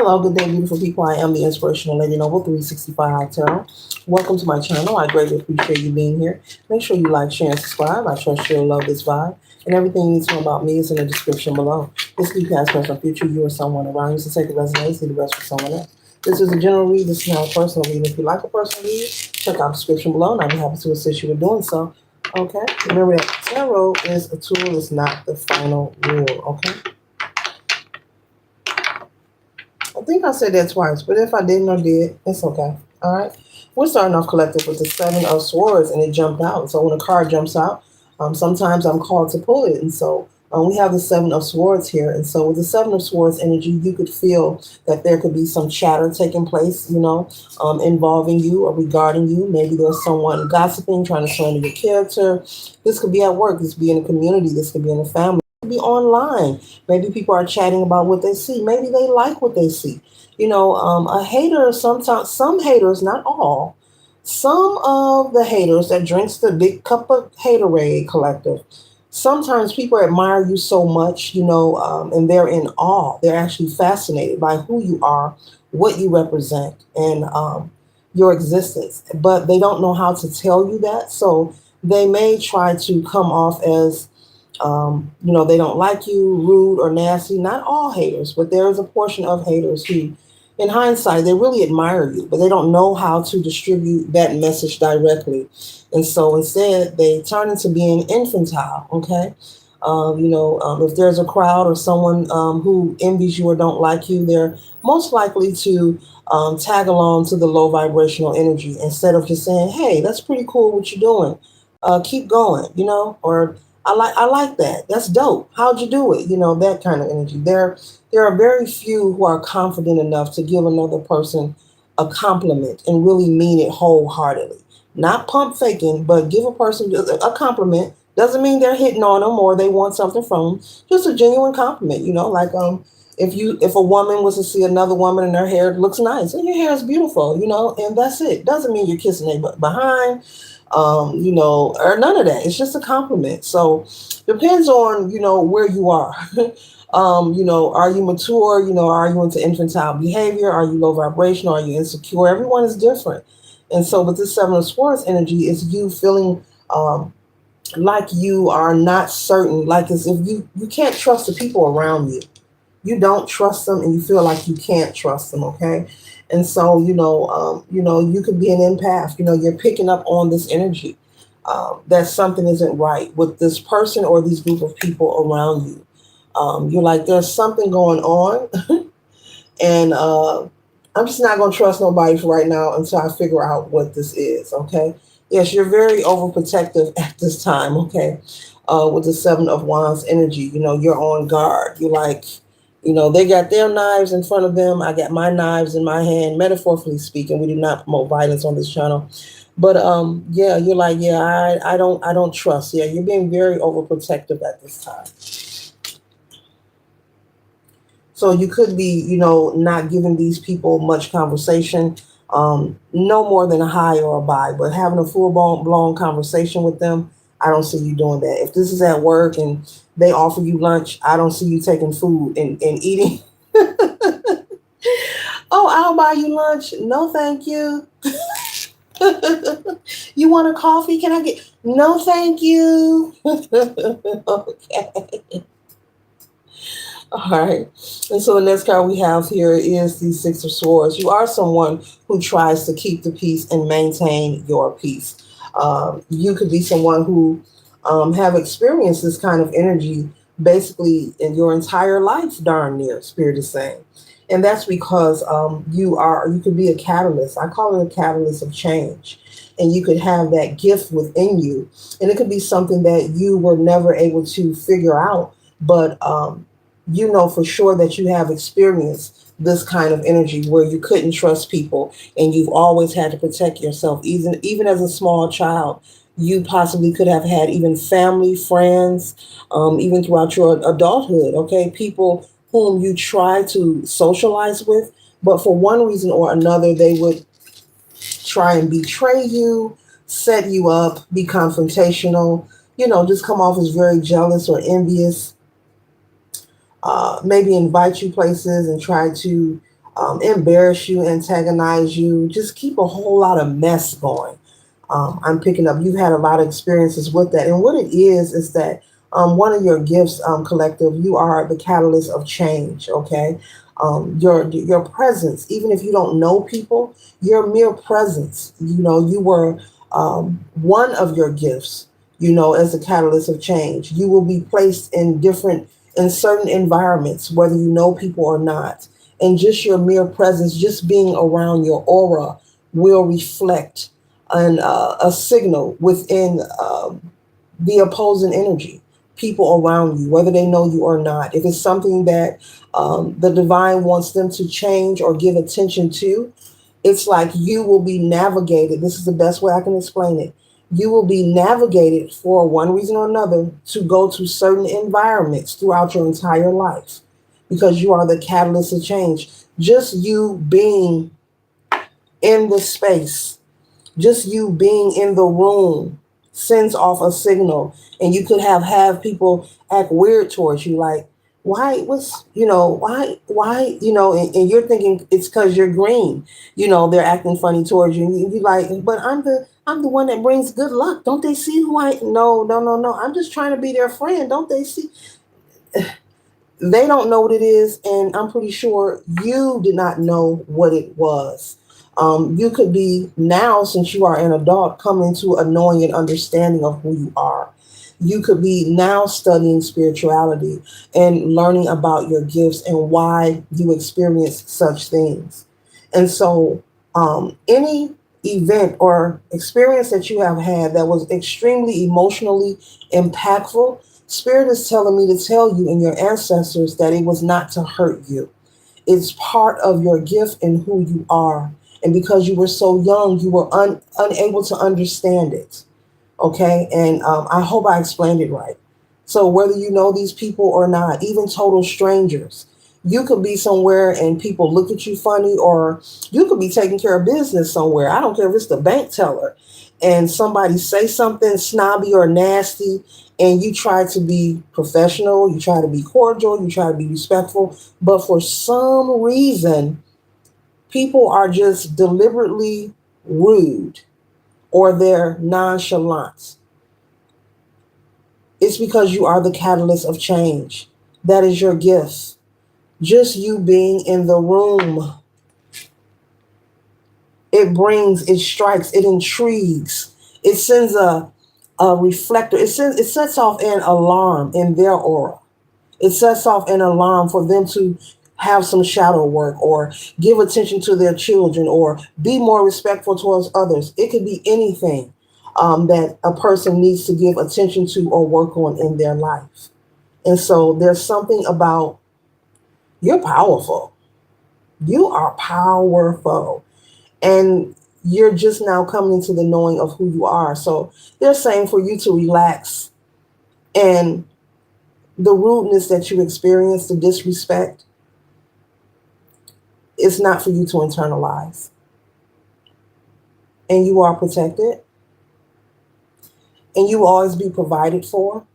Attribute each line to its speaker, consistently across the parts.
Speaker 1: Hello, good day, beautiful people. I am the Inspirational Lady Noble 365 Tarot. Welcome to my channel. I greatly appreciate you being here. Make sure you like, share, and subscribe. I trust you'll love this vibe. And everything you need to know about me is in the description below. This could be past, present, future. You or someone around you. So take the resonates, leave the rest for someone else. This is a general read. This is not a personal read. If you like a personal read, check out the description below, and I'll be happy to assist you with doing so. Okay? Remember that tarot is a tool, it's not the final rule. Okay? I think I said that twice, but if I didn't or did, it's okay. All right. We're starting off collective with the Seven of Swords, and it jumped out. So when a card jumps out, sometimes I'm called to pull it. And so we have the Seven of Swords here. And so with the Seven of Swords energy, you could feel that there could be some chatter taking place, involving you or regarding you. Maybe there's someone gossiping, trying to slander your character. This could be at work. This could be in a community. This could be in a family. Be online. Maybe people are chatting about what they see. Maybe they like what they see. A hater, sometimes, some haters, not all, some of the haters that drinks the big cup of haterade collective, sometimes people admire you so much, and they're in awe. They're actually fascinated by who you are, what you represent, and your existence. But they don't know how to tell you that. So they may try to come off as they don't like you, rude or nasty. Not all haters, but there is a portion of haters who, in hindsight, they really admire you, but they don't know how to distribute that message directly. And so instead, they turn into being infantile, okay? If there's a crowd or someone who envies you or don't like you, they're most likely to tag along to the low vibrational energy instead of just saying, hey, that's pretty cool what you're doing. Keep going, or I like that. That's dope. How'd you do it? That kind of energy. There are very few who are confident enough to give another person a compliment and really mean it wholeheartedly. Not pump faking, but give a person a compliment. Doesn't mean they're hitting on them or they want something from them. Just a genuine compliment, like if a woman was to see another woman and her hair looks nice and your hair is beautiful, and that's it. Doesn't mean you're kissing their behind, or none of that. It's just a compliment. So depends on, where you are. Are you mature? Are you into infantile behavior? Are you low vibration? Are you insecure? Everyone is different. And so with this Seven of Swords energy, is you feeling like you are not certain, like as if you can't trust the people around you. You don't trust them and you feel like you can't trust them, okay? And so, you could be an empath. You're picking up on this energy that something isn't right with this person or these group of people around you. You're like, there's something going on, and I'm just not going to trust nobody for right now until I figure out what this is, okay? Yes, you're very overprotective at this time, okay? With the Seven of Wands energy, you're on guard. You're like, they got their knives in front of them. I got my knives in my hand, metaphorically speaking. We do not promote violence on this channel. But yeah, you're like, yeah, I don't trust. Yeah, you're being very overprotective at this time. So you could be, not giving these people much conversation, no more than a hi or a bye, but having a full blown conversation with them, I don't see you doing that. If this is at work and they offer you lunch, I don't see you taking food and eating. Oh, I'll buy you lunch. No, thank you. You want a coffee? Can I get? No, thank you. Okay. All right. And so the next card we have here is the Six of Swords. You are someone who tries to keep the peace and maintain your peace. You could be someone who have experienced this kind of energy basically in your entire life, darn near, Spirit is saying. And that's because you could be a catalyst. I call it a catalyst of change. And you could have that gift within you. And it could be something that you were never able to figure out, but you know for sure that you have experienced this kind of energy where you couldn't trust people and you've always had to protect yourself. Even as a small child, you possibly could have had even family, friends, even throughout your adulthood, okay? People whom you try to socialize with, but for one reason or another, they would try and betray you, set you up, be confrontational, just come off as very jealous or envious. Maybe invite you places and try to embarrass you, antagonize you, just keep a whole lot of mess going. I'm picking up, you've had a lot of experiences with that. And what it is that one of your gifts, collective, you are the catalyst of change, okay? Your presence, even if you don't know people, your mere presence, you were one of your gifts, as a catalyst of change. You will be placed in certain environments, whether you know people or not. And just your mere presence, just being around, your aura will reflect a signal within the opposing energy, people around you, whether they know you or not. If it's something that the divine wants them to change or give attention to, it's like you will be navigated. This is the best way I can explain it. You will be navigated for one reason or another to go to certain environments throughout your entire life because you are the catalyst of change. Just you being in the space, just you being in the room sends off a signal, and you could have people act weird towards you, like, and you're thinking it's because you're green, they're acting funny towards you, and you're like, but I'm the one that brings good luck. Don't they see who I? No, no, no, no. I'm just trying to be their friend. Don't they see? They don't know what it is, and I'm pretty sure you did not know what it was. You could be now, since you are an adult, coming to a knowing and understanding of who you are. You could be now studying spirituality and learning about your gifts and why you experience such things. And so, any event or experience that you have had that was extremely emotionally impactful, Spirit is telling me to tell you and your ancestors that it was not to hurt you. It's part of your gift and who you are. And because you were so young, you were unable to understand it. Okay. And I hope I explained it right. So whether you know these people or not, even total strangers, you could be somewhere and people look at you funny, or you could be taking care of business somewhere. I don't care if it's the bank teller and somebody say something snobby or nasty, and you try to be professional, you try to be cordial, you try to be respectful, but for some reason, people are just deliberately rude or they're nonchalant. It's because you are the catalyst of change. That is your gift. Just you being in the room, it strikes, it intrigues, it sends a reflector, it sets off an alarm in their aura. It sets off an alarm for them to have some shadow work or give attention to their children or be more respectful towards others. It could be anything that a person needs to give attention to or work on in their life. And so there's something about, you're powerful. You are powerful. And you're just now coming into the knowing of who you are. So they're saying for you to relax, and the rudeness that you experience, the disrespect, it's not for you to internalize. And you are protected. And you will always be provided for.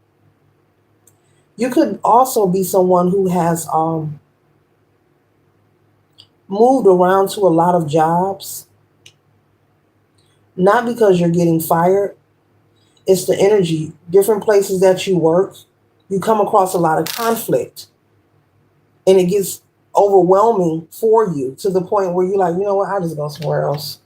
Speaker 1: You could also be someone who has moved around to a lot of jobs, not because you're getting fired. It's the energy, different places that you work. You come across a lot of conflict, and it gets overwhelming for you to the point where you're like, you know what, I just go somewhere else.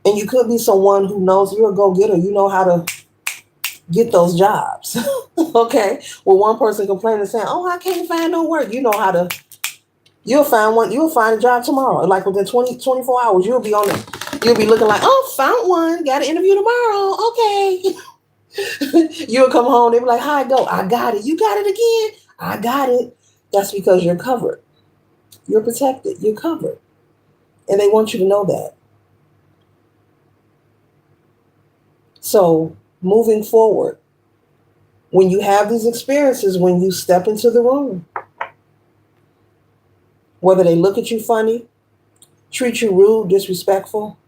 Speaker 1: And you could be someone who knows you're a go-getter. You know how to get those jobs. Okay. Well, one person complaining saying, oh, I can't find no work. You know how to, you'll find one, you'll find a job tomorrow. Like within 24 hours, you'll be on it. You'll be looking like, oh, found one. Got an interview tomorrow. Okay. You'll come home. They'll be like, how'd it go? I got it. You got it again? I got it. That's because you're covered. You're protected. You're covered. And they want you to know that. So moving forward, when you have these experiences, when you step into the room, whether they look at you funny, treat you rude, disrespectful,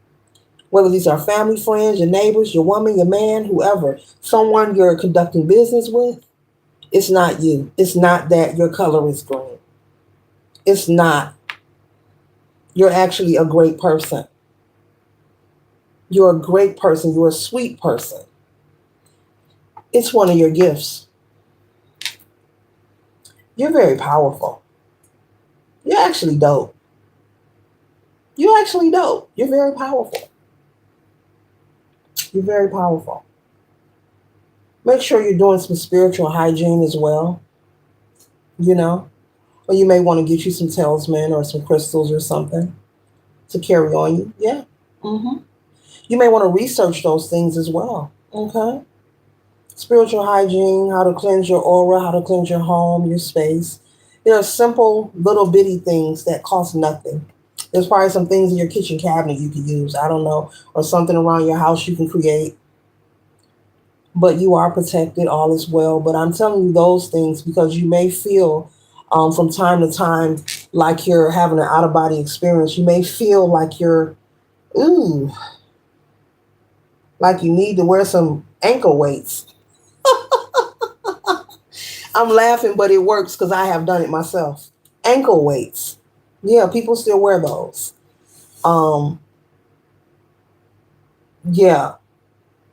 Speaker 1: whether these are family, friends, your neighbors, your woman, your man, whoever, someone you're conducting business with, It's not you. It's not that your color is green. It's not. You're actually a great person. You're a great person. You're a sweet person. It's one of your gifts. You're very powerful. You're actually dope. You're actually dope. You're very powerful. You're very powerful. Make sure you're doing some spiritual hygiene as well, you know, or you may want to get you some talisman or some crystals or something to carry on you. Yeah. hmm You may want to research those things as well. Okay. Spiritual hygiene, how to cleanse your aura, how to cleanse your home, your space. There are simple little bitty things that cost nothing. There's probably some things in your kitchen cabinet you could use. I don't know. Or something around your house you can create. But you are protected, all is well. But I'm telling you those things because you may feel from time to time like you're having an out of body experience. You may feel like you're, ooh, like you need to wear some ankle weights. I'm laughing, but it works because I have done it myself. Ankle weights. Yeah, people still wear those. Um, yeah.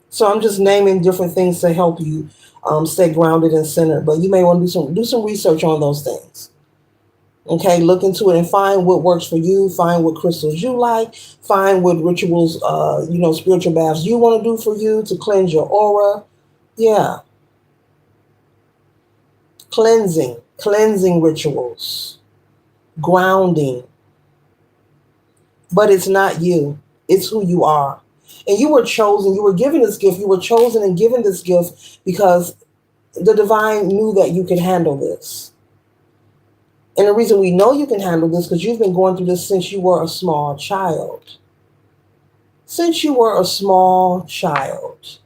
Speaker 1: So I'm just naming different things to help you stay grounded and centered. But you may want to do some research on those things. Okay, look into it and find what works for you. Find what crystals you like. Find what rituals, spiritual baths you want to do for you to cleanse your aura. Yeah, cleansing rituals, grounding. But it's not you. It's who you are. And you were chosen. You were given this gift. You were chosen and given this gift because the divine knew that you could handle this. And the reason we know you can handle this because you've been going through this since you were a small child. Since you were a small child.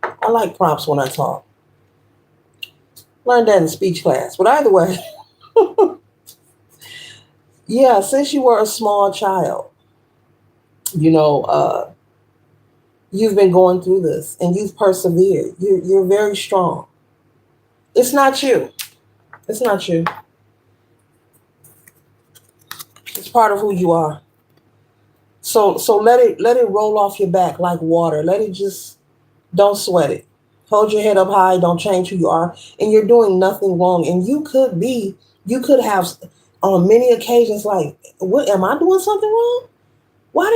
Speaker 1: I like prompts when I talk. Learned that in speech class. But either way, yeah, since you were a small child, you know, you've been going through this and you've persevered. You're very strong. It's not you. It's not you. It's part of who you are. So let it roll off your back like water. Let it just don't sweat it. Hold your head up high. Don't change who you are. And you're doing nothing wrong. And you could have on many occasions like, what am I doing something wrong? Why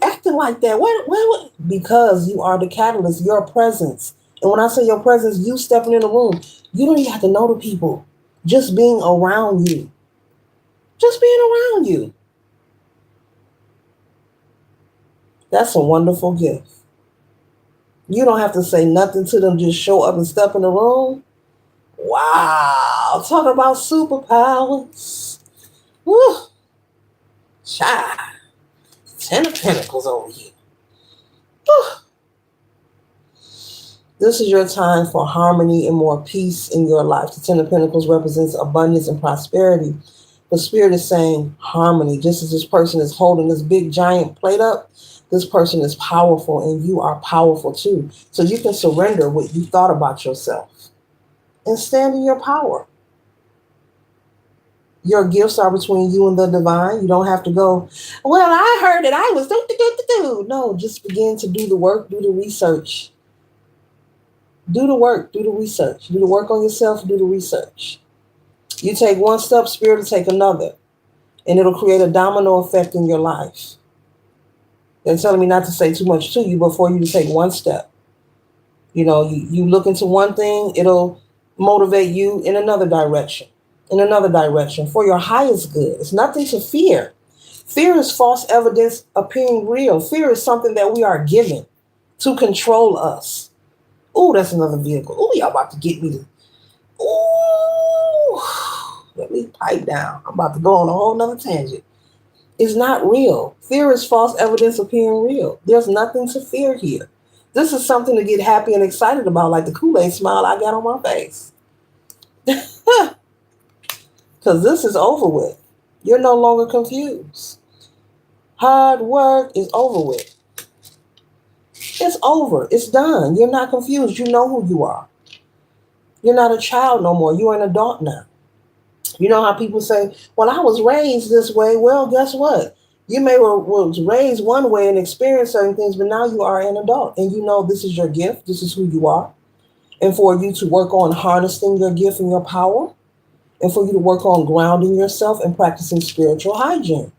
Speaker 1: they acting like that? What? Because you are the catalyst, your presence. And when I say your presence, you stepping in the room, you don't even have to know the people. Just being around you. Just being around you. That's a wonderful gift. You don't have to say nothing to them, just show up and step in the room. Wow. Talk about superpowers. Woo. Shy. 10 of Pentacles over here. Woo. This is your time for harmony and more peace in your life. The 10 of Pentacles represents abundance and prosperity. The Spirit is saying harmony. Just as this person is holding this big giant plate up, this person is powerful and you are powerful too. So you can surrender what you thought about yourself and stand in your power. Your gifts are between you and the divine. You don't have to go, well, I heard that I was do. No, just begin to do the work, do the research. Do the work, do the research. Do the work on yourself, do the research. You take one step, Spirit will take another. And it'll create a domino effect in your life. They're telling me not to say too much to you, but for you to take one step. You know, you look into one thing, it'll motivate you in another direction. For your highest good. It's nothing to fear. Fear is false evidence appearing real. Fear is something that we are given to control us. Ooh, that's another vehicle. Ooh, y'all about to get me. Ooh, let me pipe down. I'm about to go on a whole nother tangent. It's not real. Fear is false evidence appearing real. There's nothing to fear here. This is something to get happy and excited about, like the Kool-Aid smile I got on my face. Because this is over with. You're no longer confused. Hard work is over with. It's over. It's done. You're not confused. You know who you are. You're not a child no more. You're an adult now. You know how people say, well, I was raised this way. Well, guess what? You may was raised one way and experienced certain things, but now you are an adult and you know this is your gift. This is who you are. And for you to work on harnessing your gift and your power, and for you to work on grounding yourself and practicing spiritual hygiene.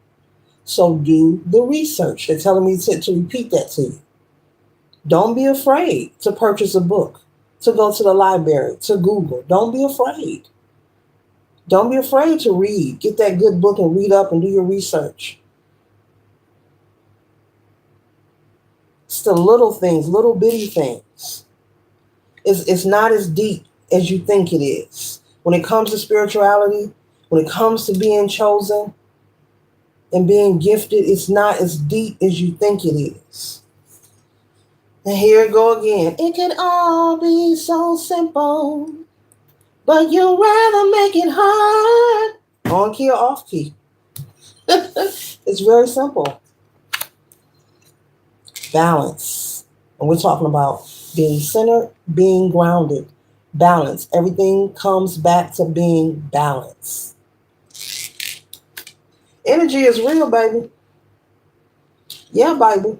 Speaker 1: So do the research. They're telling me to repeat that to you. Don't be afraid to purchase a book, to go to the library, to Google. Don't be afraid. Don't be afraid to read. Get that good book and read up and do your research. It's the little things, little bitty things. It's not as deep as you think it is. When it comes to spirituality, when it comes to being chosen and being gifted, it's not as deep as you think it is. And here it go again. It could all be so simple, but you'd rather make it hard. On key or off key? It's very simple. Balance. And we're talking about being centered, being grounded. Balance. Everything comes back to being balanced. Energy is real, baby. Yeah, baby.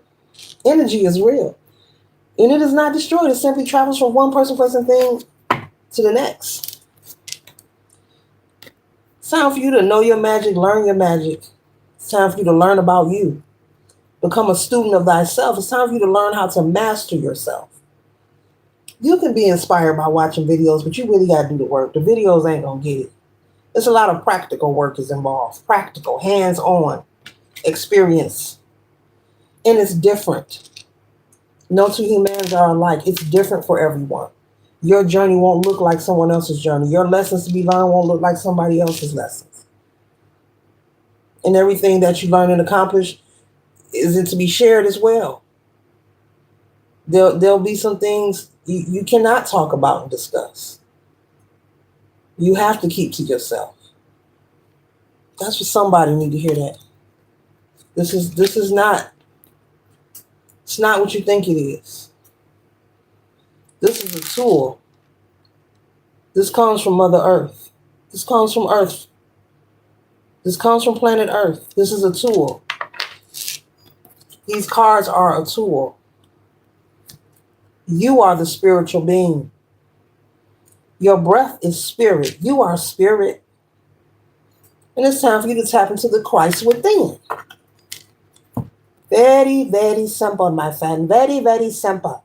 Speaker 1: Energy is real. And it is not destroyed. It simply travels from one person, place, and thing to the next. It's time for you to know your magic, learn your magic. It's time for you to learn about you. Become a student of thyself. It's time for you to learn how to master yourself. You can be inspired by watching videos, but you really got to do the work. The videos ain't going to get it. There's a lot of practical work is involved. Practical, hands-on experience. And it's different. No two humans are alike. It's different for everyone. Your journey won't look like someone else's journey. Your lessons to be learned won't look like somebody else's lessons. And everything that you learn and accomplish is it to be shared as well. There'll be some things you cannot talk about and discuss. You have to keep to yourself. That's what somebody need to hear that. This is not, it's not what you think it is. This is a tool. This comes from Mother Earth. This comes from Earth. This comes from planet Earth. This is a tool. These cards are a tool. You are the spiritual being. Your breath is spirit. You are spirit. And it's time for you to tap into the Christ within. Very, very simple, my friend. Very, very simple.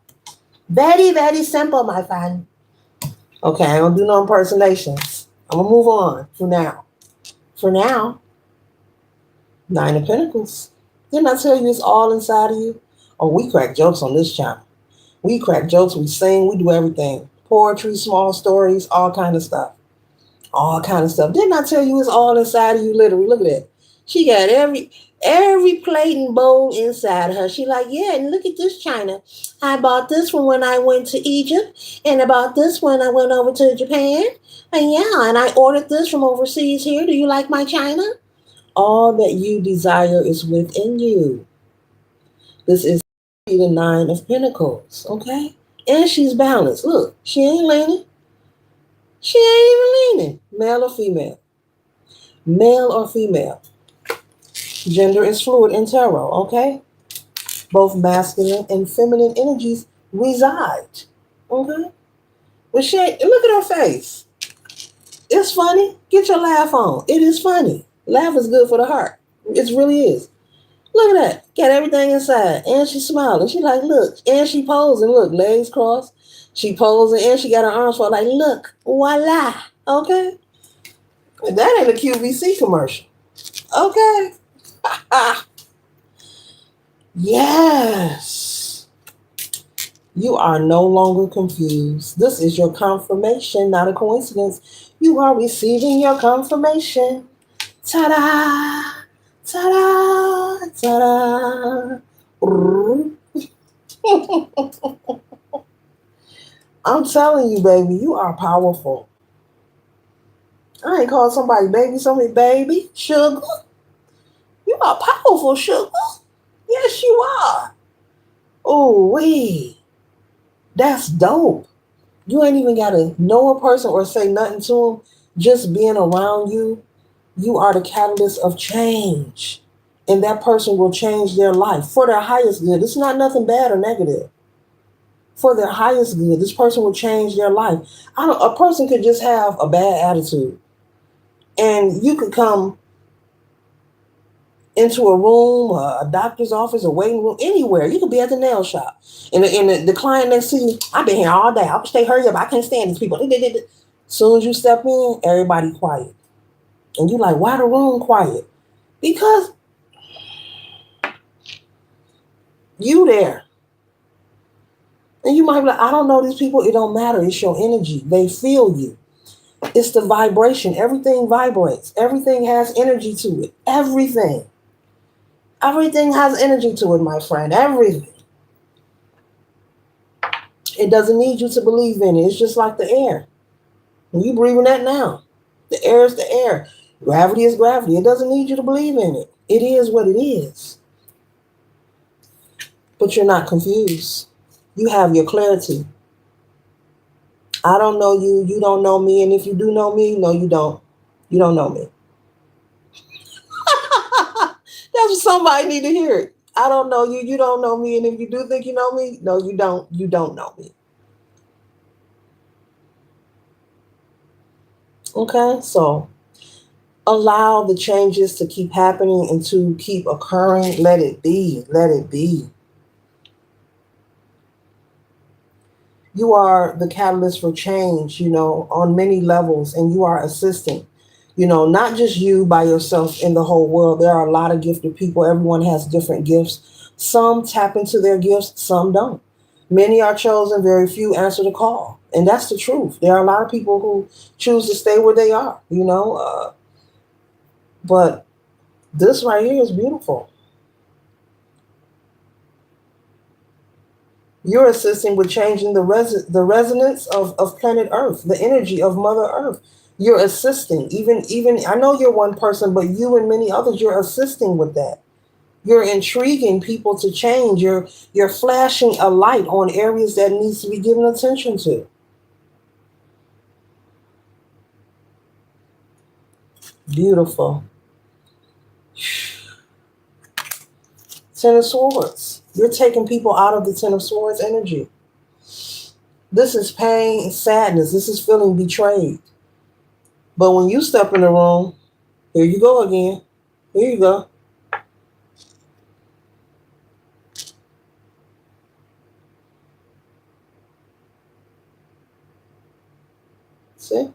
Speaker 1: Very, very simple, my friend. Okay, I don't do no impersonations. I'm going to move on for now. For now, 9 of Pentacles. Didn't I tell you it's all inside of you? Oh, we crack jokes on this channel. We crack jokes, we sing, we do everything. Poetry, small stories, all kind of stuff. All kind of stuff. Didn't I tell you it's all inside of you, literally? Look at that. She got every plate and bowl inside of her. She like, yeah, and look at this china. I bought this one when I went to Egypt, and I bought this when I went over to Japan. And yeah, and I ordered this from overseas here. Do you like my china? All that you desire is within you. This is the 9 of Pentacles, okay? And she's balanced. Look, she ain't leaning. She ain't even leaning. Male or female? Male or female? Gender is fluid in tarot, okay? Both masculine and feminine energies reside, okay? But she ain't, look at her face. It's funny. Get your laugh on. It is funny. Laugh is good for the heart. It really is. Look at that. Got everything inside. And she's smiling. She like, look. And she posing. Look, legs crossed. She posing. And she got her arms for like, look. Voila. Okay? That ain't a QVC commercial. Okay? Yes. You are no longer confused. This is your confirmation, not a coincidence. You are receiving your confirmation. Ta-da! Ta-da! Ta-da! I'm telling you, baby, you are powerful. I ain't called somebody baby, somebody baby, sugar. You are powerful, sugar. Yes, you are. Oh, wait. That's dope. You ain't even got to know a person or say nothing to them. Just being around you, you are the catalyst of change. And that person will change their life for their highest good. It's not nothing bad or negative. For their highest good, this person will change their life. A person could just have a bad attitude. And you could come into a room, a doctor's office, a waiting room, anywhere. You could be at the nail shop. And the client next to you, I've been here all day. I wish they hurry up. I can't stand these people. As soon as you step in, everybody quiet. And you're like, why the room quiet? Because you there. And you might be like, I don't know these people. It don't matter. It's your energy. They feel you. It's the vibration. Everything vibrates. Everything has energy to it. Everything. Everything has energy to it, my friend. Everything. It doesn't need you to believe in it. It's just like the air. And you breathing that now. The air is the air. Gravity is gravity. It doesn't need you to believe in it. It is what it is. But you're not confused. You have your clarity. I don't know you. You don't know me. And if you do know me, no, you don't. You don't know me. That's what somebody need to hear it. I don't know you. You don't know me. And if you do think you know me, no, you don't. You don't know me. Okay, so allow the changes to keep happening and to keep occurring. Let it be. Let it be. You are the catalyst for change, on many levels, and you are assisting. Not just you by yourself in the whole world. There are a lot of gifted people. Everyone has different gifts. Some tap into their gifts, some don't. Many are chosen, very few answer the call. And that's the truth. There are a lot of people who choose to stay where they are, but this right here is beautiful. You're assisting with changing the resonance of planet Earth, the energy of Mother Earth. You're assisting. Even I know you're one person, but you and many others, you're assisting with that. You're intriguing people to change. You're flashing a light on areas that needs to be given attention to. Beautiful. Ten of Swords. You're taking people out of the Ten of Swords energy. This is pain and sadness. This is feeling betrayed. But when you step in the room, here you go again. Here you go. See?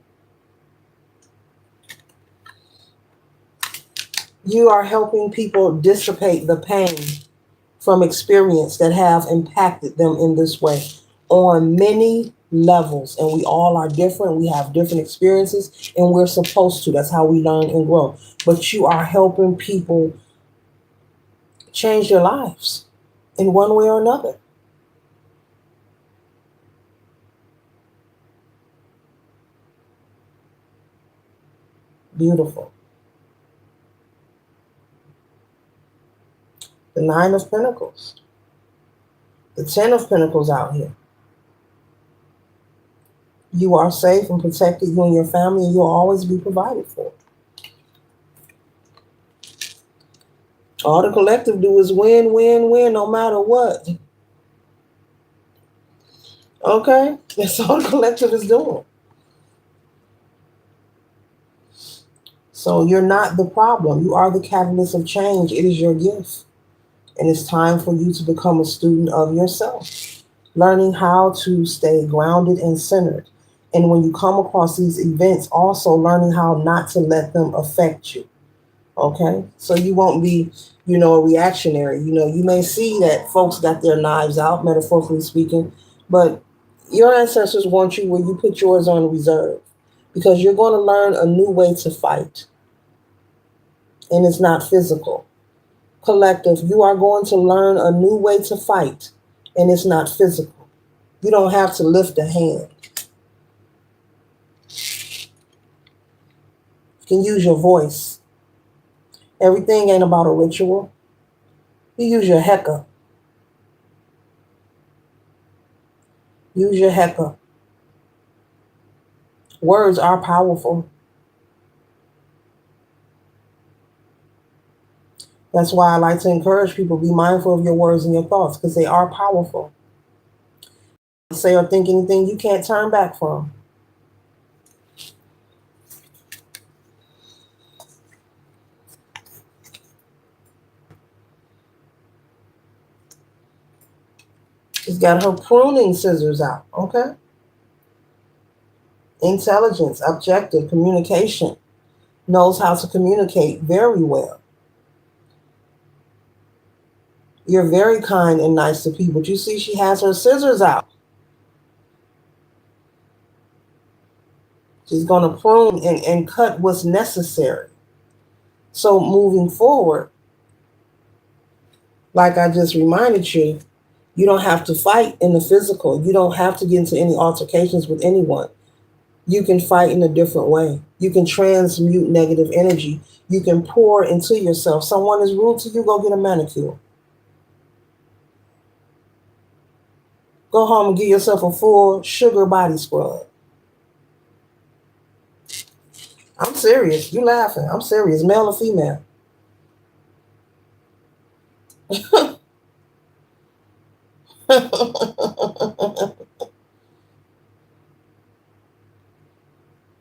Speaker 1: You are helping people dissipate the pain from experience that have impacted them in this way on many levels. And we all are different. We have different experiences, and we're supposed to. That's how we learn and grow. But you are helping people change their lives in one way or another. Beautiful. The Nine of Pentacles. The Ten of Pentacles out here. You are safe and protected, you and your family, and you'll always be provided for. All the collective do is win, win, win, no matter what. Okay? That's all the collective is doing. So you're not the problem. You are the catalyst of change. It is your gift. And it's time for you to become a student of yourself, learning how to stay grounded and centered. And when you come across these events, also learning how not to let them affect you. Okay? So you won't be, a reactionary. You may see that folks got their knives out, metaphorically speaking, but your ancestors want you where you put yours on reserve because you're going to learn a new way to fight. And it's not physical. Collective, you are going to learn a new way to fight, and it's not physical. You don't have to lift a hand. You can use your voice. Everything ain't about a ritual. You use your heka. Use your heka. Words are powerful. That's why I like to encourage people, be mindful of your words and your thoughts, because they are powerful. Say or think anything you can't turn back from. She's got her pruning scissors out, okay? Intelligence, objective, communication, knows how to communicate very well. You're very kind and nice to people. But you see, she has her scissors out. She's going to prune and cut what's necessary. So moving forward, like I just reminded you, you don't have to fight in the physical. You don't have to get into any altercations with anyone. You can fight in a different way. You can transmute negative energy. You can pour into yourself. Someone is rude to you, go get a manicure. Go home and give yourself a full sugar body scrub. I'm serious. You laughing. I'm serious. Male or female?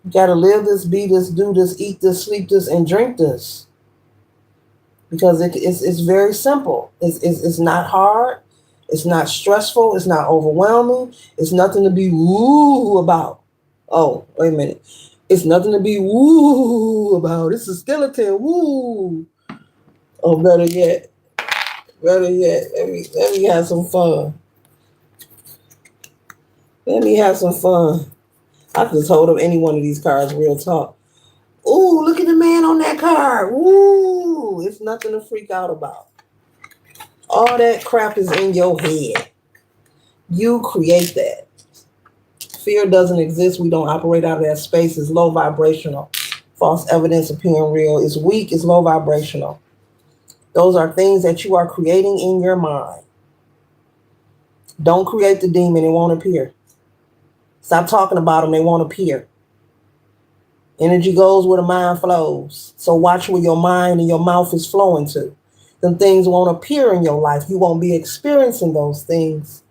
Speaker 1: You gotta live this, be this, do this, eat this, sleep this, and drink this. Because it's very simple. It's not hard. It's not stressful. It's not overwhelming. It's nothing to be woo about. Oh, wait a minute. It's nothing to be woo about. It's a skeleton. Woo. Oh, better yet. Better yet. Let me have some fun. Let me have some fun. I just hold up any one of these cards, real talk. Ooh, look at the man on that card. Woo! It's nothing to freak out about. All that crap is in your head. You create that. Fear doesn't exist. We don't operate out of that space. It's low vibrational. False evidence appearing real. It's weak. It's low vibrational. Those are things that you are creating in your mind. Don't create the demon. It won't appear. Stop talking about them. They won't appear. Energy goes where the mind flows. So watch where your mind and your mouth is flowing to. Then things won't appear in your life. You won't be experiencing those things.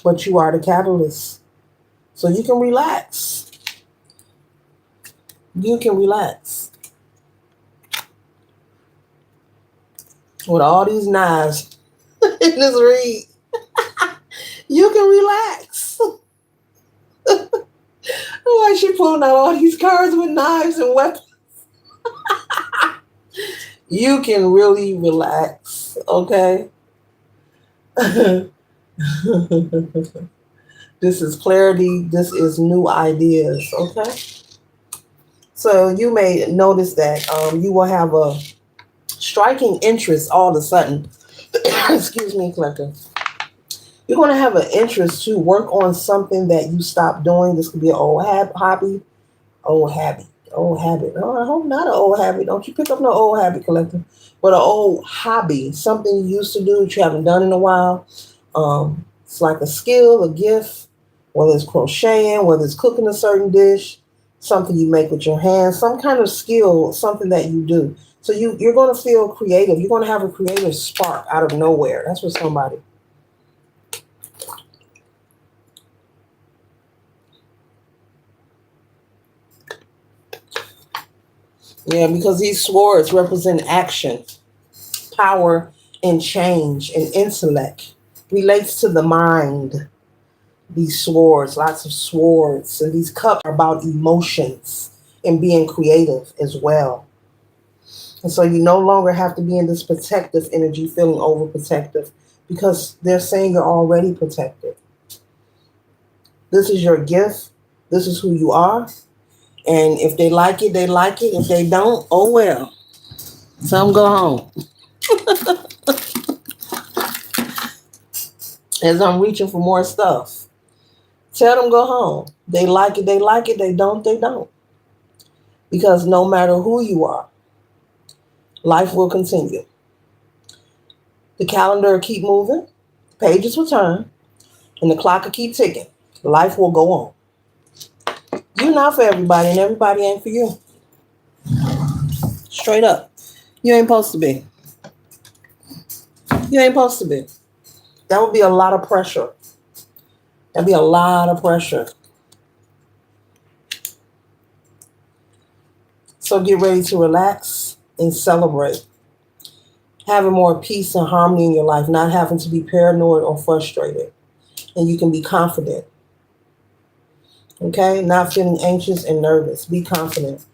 Speaker 1: But you are the catalyst. So you can relax. You can relax. With all these knives in this read, you can relax. Why she pulling out all these cards with knives and weapons? You can really relax, okay? This is clarity. This is new ideas, okay? So you may notice that you will have a striking interest all of a sudden. Excuse me, collector. You're going to have an interest to work on something that you stopped doing. This could be an old hobby, old habit. No, I hope not an old habit. Don't you pick up no old habit, collector. But an old hobby, something you used to do that you haven't done in a while. It's like a skill, a gift, whether it's crocheting, whether it's cooking a certain dish, something you make with your hands, some kind of skill, something that you do. So you're going to feel creative. You're going to have a creative spark out of nowhere. That's for somebody. Yeah, because these swords represent action, power, and change, and intellect. Relates to the mind. These swords, lots of swords, and these cups are about emotions and being creative as well. And so you no longer have to be in this protective energy, feeling overprotective, because they're saying you're already protected. This is your gift. This is who you are. And if they like it, they like it. If they don't, oh well. Some go home. As I'm reaching for more stuff. Tell them go home. They like it, they like it. They don't, they don't. Because no matter who you are, life will continue. The calendar will keep moving. Pages will turn. And the clock will keep ticking. Life will go on. You're not for everybody, and everybody ain't for you. Straight up. You ain't supposed to be. You ain't supposed to be. That would be a lot of pressure. That'd be a lot of pressure. So get ready to relax and celebrate. Having more peace and harmony in your life, not having to be paranoid or frustrated. And you can be confident. Okay? Not feeling anxious and nervous. Be confident.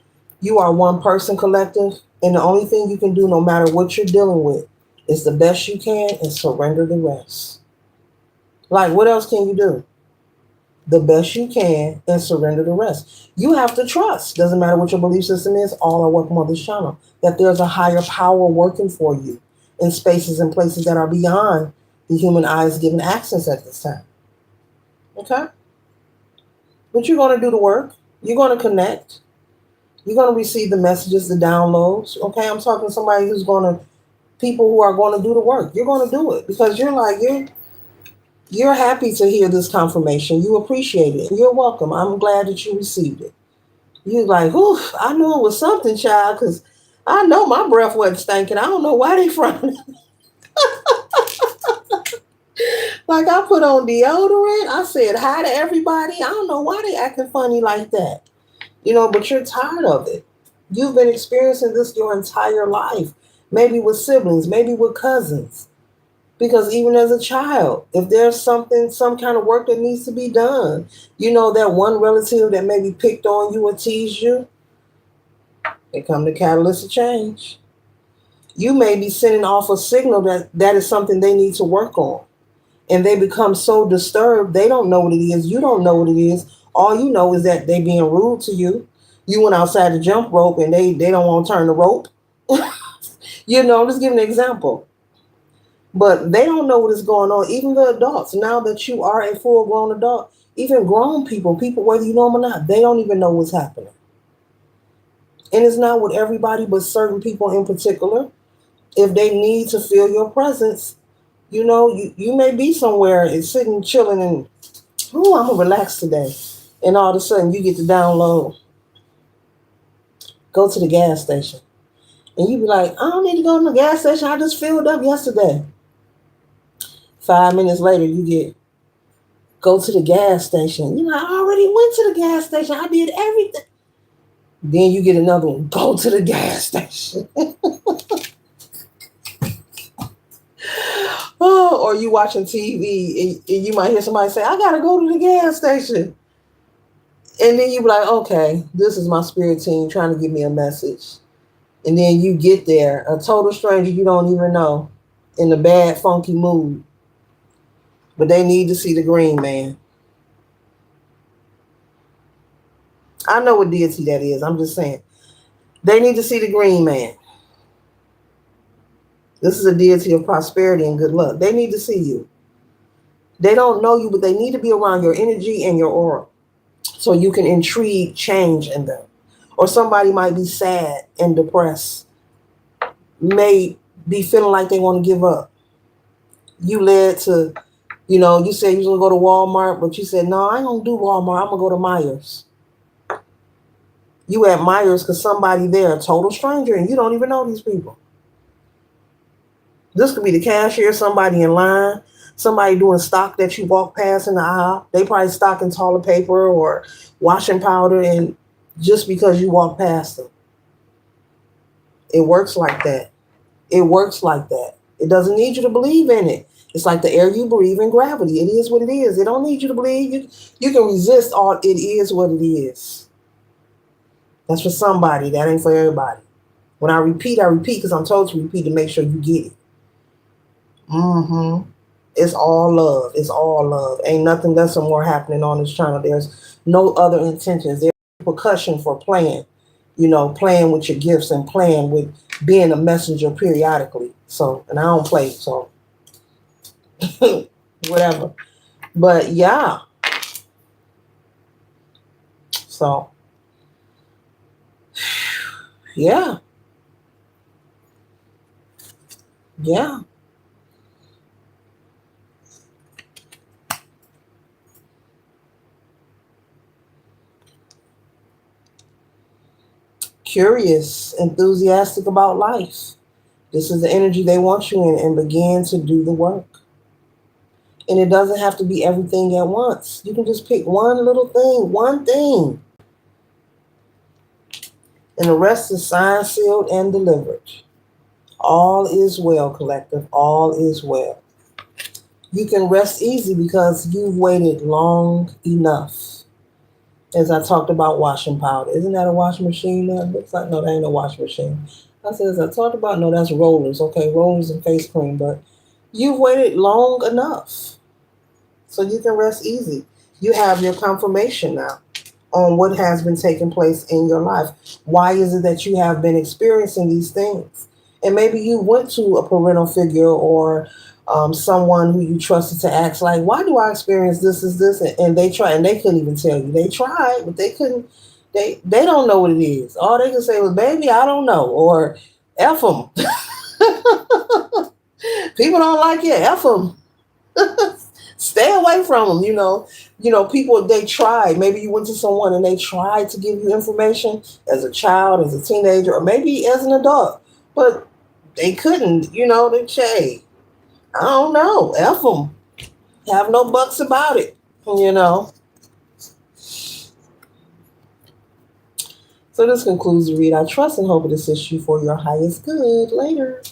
Speaker 1: You are one person collective, and the only thing you can do, no matter what you're dealing with, is the best you can and surrender the rest. Like, what else can you do? The best you can and surrender the rest. You have to trust, doesn't matter what your belief system is, all are welcome on this channel, that there's a higher power working for you in spaces and places that are beyond the human eyes given access at this time. Okay? But you're going to do the work. You're going to connect. You're going to receive the messages, the downloads. Okay? I'm talking to somebody who's going to, people who are going to do the work. You're going to do it because you're happy to hear this confirmation. You appreciate it. You're welcome. I'm glad that you received it. You're like, oof, I knew it was something, child, because I know my breath wasn't stinking. I don't know why they frowning. Like, I put on deodorant. I said hi to everybody. I don't know why they acting funny like that. But you're tired of it. You've been experiencing this your entire life. Maybe with siblings, maybe with cousins. Because even as a child, if there's something, some kind of work that needs to be done, that one relative that maybe picked on you or teased you, they come to catalyst of change. You may be sending off a signal that is something they need to work on. And they become so disturbed, they don't know what it is. You don't know what it is. All you know is that they being rude to you. You went outside the jump rope and they don't want to turn the rope. Just give an example. But they don't know what is going on. Even the adults, now that you are a full grown adult, even grown people, whether you know them or not, they don't even know what's happening. And it's not with everybody, but certain people in particular. If they need to feel your presence, you may be somewhere and sitting, chilling, and, I'm going to relax today. And all of a sudden, you get the download. Go to the gas station. And you be like, I don't need to go to the gas station. I just filled up yesterday. 5 minutes later, you get, go to the gas station. I already went to the gas station. I did everything. Then you get another one. Go to the gas station. Oh, or you watching TV and you might hear somebody say, I got to go to the gas station. And then you be like, okay, this is my spirit team trying to give me a message. And then you get there, a total stranger you don't even know, in a bad, funky mood. But they need to see the green man. I know what deity that is. I'm just saying. They need to see the green man. This is a deity of prosperity and good luck. They need to see you. They don't know you, but they need to be around your energy and your aura so you can intrigue change in them. Or somebody might be sad and depressed, may be feeling like they want to give up. You led to, you said you was going to go to Walmart, but you said, no, I ain't going to do Walmart. I'm going to go to Myers. You at Myers because somebody there, a total stranger, and you don't even know these people. This could be the cashier, somebody in line, somebody doing stock that you walk past in the aisle. They probably stocking toilet paper or washing powder, and just because you walk past them. It works like that. It works like that. It doesn't need you to believe in it. It's like the air you breathe in gravity. It is what it is. It don't need you to believe. You can resist all. It is what it is. That's for somebody. That ain't for everybody. When I repeat because I'm told to repeat to make sure you get it. It's all love. It's all love. Ain't nothing less or more happening on this channel. There's no other intentions. There's percussion for playing, playing with your gifts and playing with being a messenger periodically. So, and I don't play, so whatever. But yeah. So, yeah. Yeah. curious, enthusiastic about life. This is the energy they want you in, and begin to do the work. And it doesn't have to be everything at once. You can just pick one little thing, one thing. And the rest is signed, sealed, and delivered. All is well, collective. All is well. You can rest easy because you've waited long enough. As I talked about washing powder. Isn't that a washing machine? That looks like, no, that ain't a washing machine. I said, as I talked about, no, that's rollers. Okay, rollers and face cream. But you've waited long enough. So you can rest easy. You have your confirmation now on what has been taking place in your life. Why is it that you have been experiencing these things? And maybe you went to a parental figure or someone who you trusted to ask, like, why do I experience this, is this? And they tried, and they couldn't even tell you. They tried, but they couldn't. They don't know what it is. All they can say was, baby, I don't know, or F them. People don't like you, F them. Stay away from them. People, they tried. Maybe you went to someone and they tried to give you information as a child, as a teenager, or maybe as an adult, but they couldn't. They say, I don't know, F them. Have no bucks about it. So this concludes the read. I trust and hope it assists you for your highest good. Later.